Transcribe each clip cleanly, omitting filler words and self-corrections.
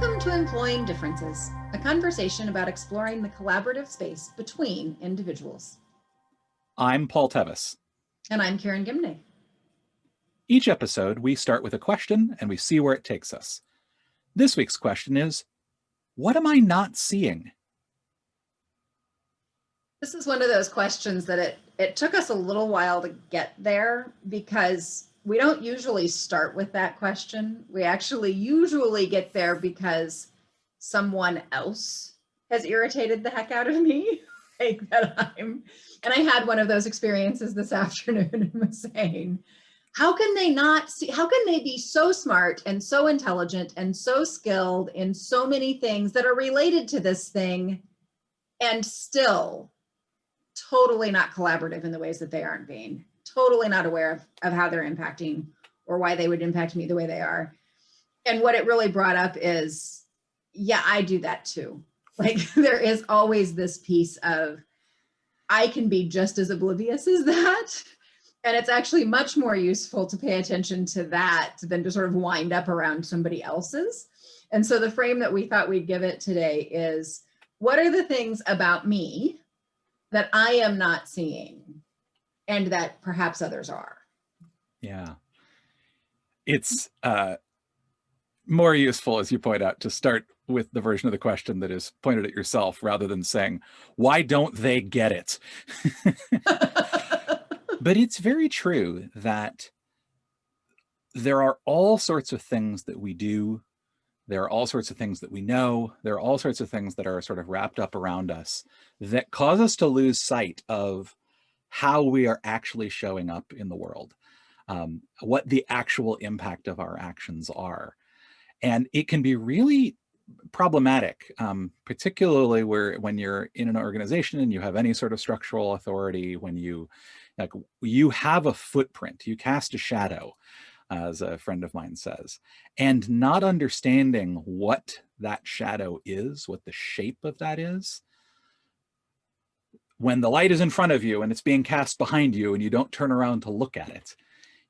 Welcome to Employing Differences, a conversation about exploring the collaborative space between individuals. I'm Paul Tevis. And I'm Karen Gimney. Each episode, we start with a question and we see where it takes us. This week's question is, what am I not seeing? This is one of those questions that it took us a little while to get there because we don't usually start with that question. We actually usually get there because someone else has irritated the heck out of me. And I had one of those experiences this afternoon and was saying, how can they not see, how can they be so smart and so intelligent and so skilled in so many things that are related to this thing and still totally not collaborative in the ways that they aren't being, totally not aware of how they're impacting or why they would impact me the way they are. And what it really brought up is, yeah, I do that too. Like there is always this piece of, I can be just as oblivious as that. And it's actually much more useful to pay attention to that than to sort of wind up around somebody else's. And so the frame that we thought we'd give it today is, what are the things about me that I am not seeing and that perhaps others are? Yeah. It's more useful, as you point out, to start with the version of the question that is pointed at yourself rather than saying, why don't they get it? But it's very true that there are all sorts of things that we do. There are all sorts of things that we know. There are all sorts of things that are sort of wrapped up around us that cause us to lose sight of how we are actually showing up in the world, what the actual impact of our actions are. And it can be really problematic, particularly when you're in an organization and you have any sort of structural authority, when you have a footprint, you cast a shadow, as a friend of mine says, and not understanding what that shadow is, what the shape of that is. When the light is in front of you and it's being cast behind you and you don't turn around to look at it,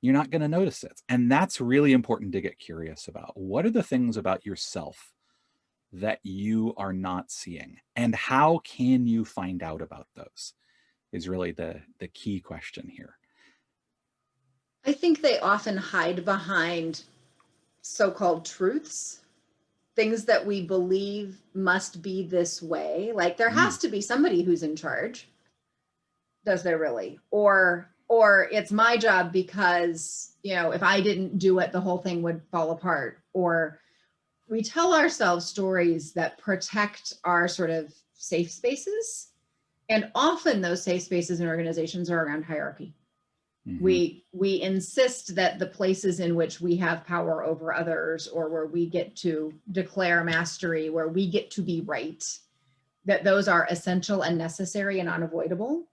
you're not going to notice it. And that's really important to get curious about. What are the things about yourself that you are not seeing? And how can you find out about those is really the key question here. I think they often hide behind so-called truths, things that we believe must be this way. Like there has to be somebody who's in charge. Does there really? Or it's my job because, if I didn't do it, the whole thing would fall apart. Or we tell ourselves stories that protect our sort of safe spaces. And often those safe spaces in organizations are around hierarchy. Mm-hmm. We insist that the places in which we have power over others, or where we get to declare mastery, where we get to be right, that those are essential and necessary and unavoidable.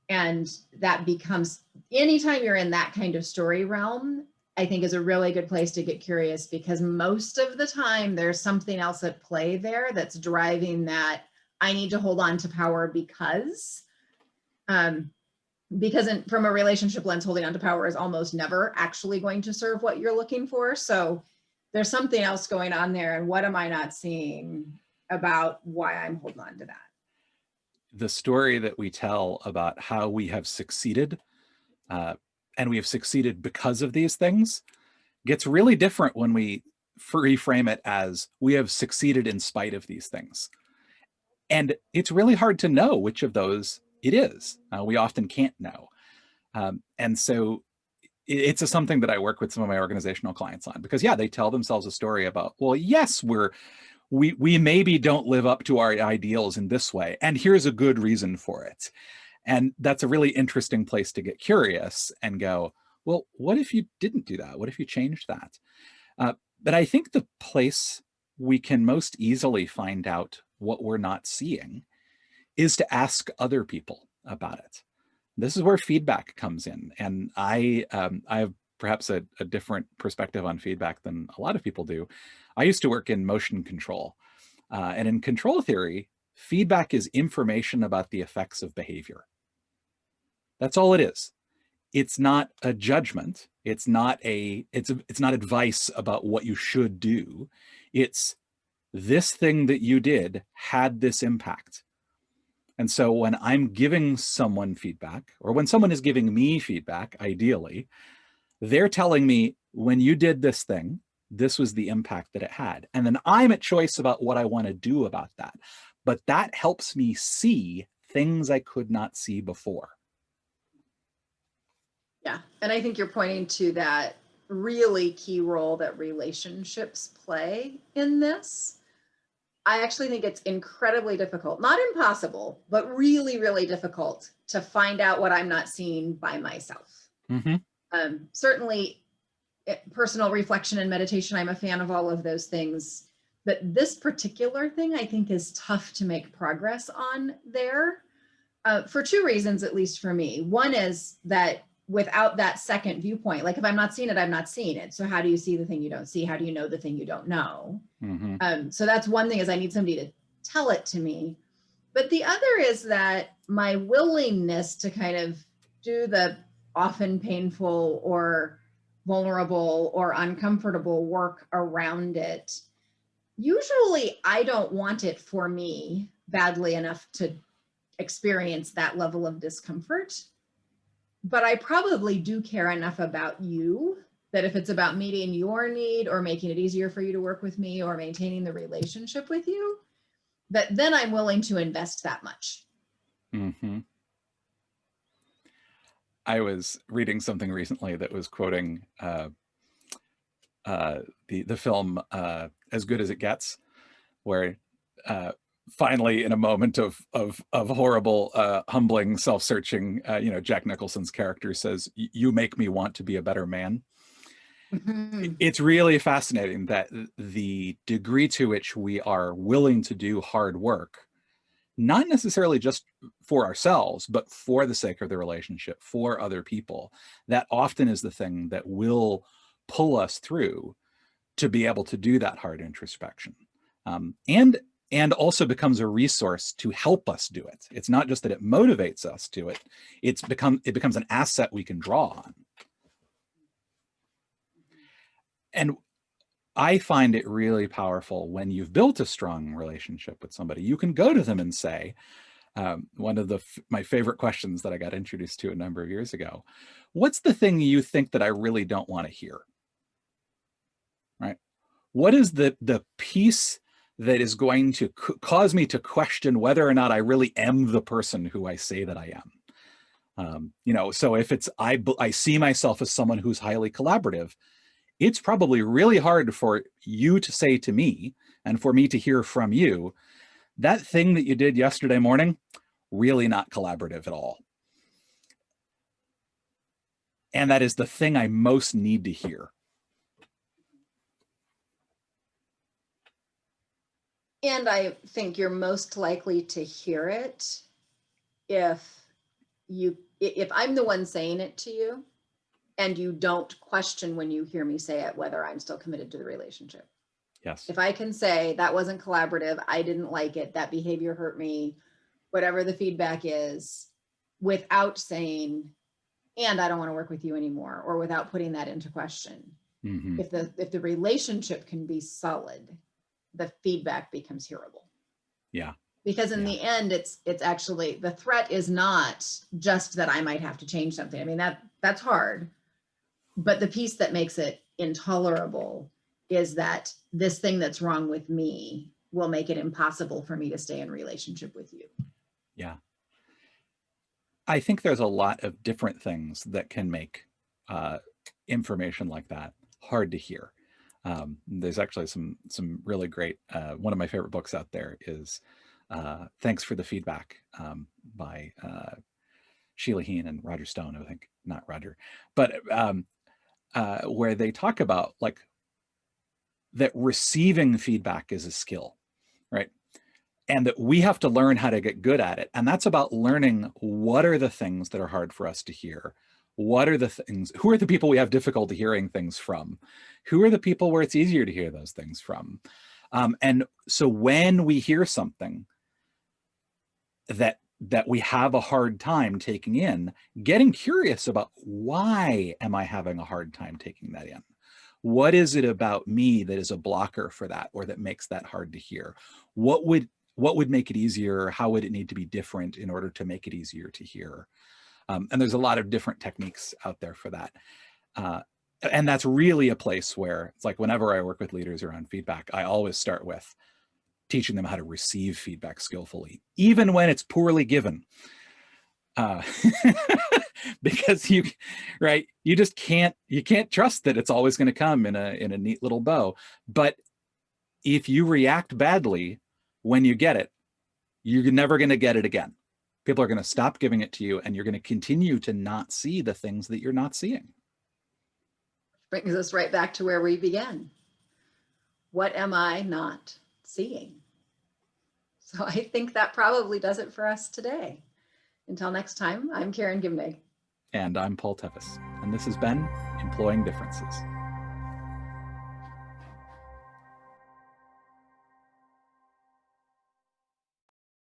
And that becomes, anytime you're in that kind of story realm, I think is a really good place to get curious, because most of the time there's something else at play there that's driving that I need to hold on to power because from a relationship lens, holding on to power is almost never actually going to serve what you're looking for. So there's something else going on there. And what am I not seeing about why I'm holding on to that? The story that we tell about how we have succeeded, and we have succeeded because of these things, gets really different when we reframe it as we have succeeded in spite of these things. And it's really hard to know which of those it is. We often can't know. And so it's something that I work with some of my organizational clients on, because they tell themselves a story about, well, yes, we maybe don't live up to our ideals in this way, and here's a good reason for it. And that's a really interesting place to get curious and go, well, what if you didn't do that? What if you changed that? But I think the place we can most easily find out what we're not seeing is to ask other people about it. This is where feedback comes in. And I have perhaps a different perspective on feedback than a lot of people do. I used to work in motion control. And in control theory, feedback is information about the effects of behavior. That's all it is. It's not a judgment. It's not advice about what you should do. It's this thing that you did had this impact. And so when I'm giving someone feedback, or when someone is giving me feedback, ideally, they're telling me, when you did this thing, this was the impact that it had. And then I'm at choice about what I want to do about that. But that helps me see things I could not see before. Yeah. And I think you're pointing to that really key role that relationships play in this. I actually think it's incredibly difficult, not impossible, but really, really difficult to find out what I'm not seeing by myself. Mm-hmm. Certainly, personal reflection and meditation, I'm a fan of all of those things. But this particular thing, I think, is tough to make progress on there for two reasons, at least for me. One is that without that second viewpoint, like if I'm not seeing it, I'm not seeing it. So how do you see the thing you don't see? How do you know the thing you don't know? Mm-hmm. So that's one thing, is I need somebody to tell it to me. But the other is that my willingness to kind of do the often painful or vulnerable or uncomfortable work around it, usually I don't want it for me badly enough to experience that level of discomfort. But I probably do care enough about you that if it's about meeting your need or making it easier for you to work with me or maintaining the relationship with you, that then I'm willing to invest that much. Mm-hmm. I was reading something recently that was quoting the film As Good as It Gets, where finally, in a moment of horrible, humbling, self-searching, Jack Nicholson's character says, "You make me want to be a better man." Mm-hmm. It's really fascinating that the degree to which we are willing to do hard work, not necessarily just for ourselves, but for the sake of the relationship, for other people, that often is the thing that will pull us through to be able to do that hard introspection. And also becomes a resource to help us do it. It's not just that it motivates us to it, it becomes an asset we can draw on. And I find it really powerful when you've built a strong relationship with somebody. You can go to them and say, one of my favorite questions that I got introduced to a number of years ago, what's the thing you think that I really don't want to hear? Right? What is the piece that is going to cause me to question whether or not I really am the person who I say that I am? So if it's, I see myself as someone who's highly collaborative, it's probably really hard for you to say to me and for me to hear from you, that thing that you did yesterday morning, really not collaborative at all. And that is the thing I most need to hear. And I think you're most likely to hear it if I'm the one saying it to you and you don't question when you hear me say it, whether I'm still committed to the relationship. Yes. If I can say that wasn't collaborative, I didn't like it, that behavior hurt me, whatever the feedback is, without saying, and I don't want to work with you anymore, or without putting that into question. Mm-hmm. If the relationship can be solid, the feedback becomes hearable. Yeah. Because in the end, it's actually, the threat is not just that I might have to change something. I mean, that's hard. But the piece that makes it intolerable is that this thing that's wrong with me will make it impossible for me to stay in relationship with you. Yeah. I think there's a lot of different things that can make information like that hard to hear. There's actually some really great, one of my favorite books out there is Thanks for the Feedback by Sheila Heen and Roger Stone, I think, not Roger, but where they talk about like that receiving feedback is a skill, right? And that we have to learn how to get good at it. And that's about learning what are the things that are hard for us to hear. What are the things, who are the people we have difficulty hearing things from? Who are the people where it's easier to hear those things from? And so when we hear something that we have a hard time taking in, getting curious about why am I having a hard time taking that in? What is it about me that is a blocker for that, or that makes that hard to hear? What would make it easier? How would it need to be different in order to make it easier to hear? And there's a lot of different techniques out there for that. And that's really a place where it's like, whenever I work with leaders around feedback, I always start with teaching them how to receive feedback skillfully, even when it's poorly given. Because you just can't trust that it's always going to come in a neat little bow. But if you react badly when you get it, you're never going to get it again. People are going to stop giving it to you, and you're going to continue to not see the things that you're not seeing. Brings us right back to where we began. What am I not seeing? So I think that probably does it for us today. Until next time, I'm Karen Gimnig. And I'm Paul Tevis. And this has been Employing Differences.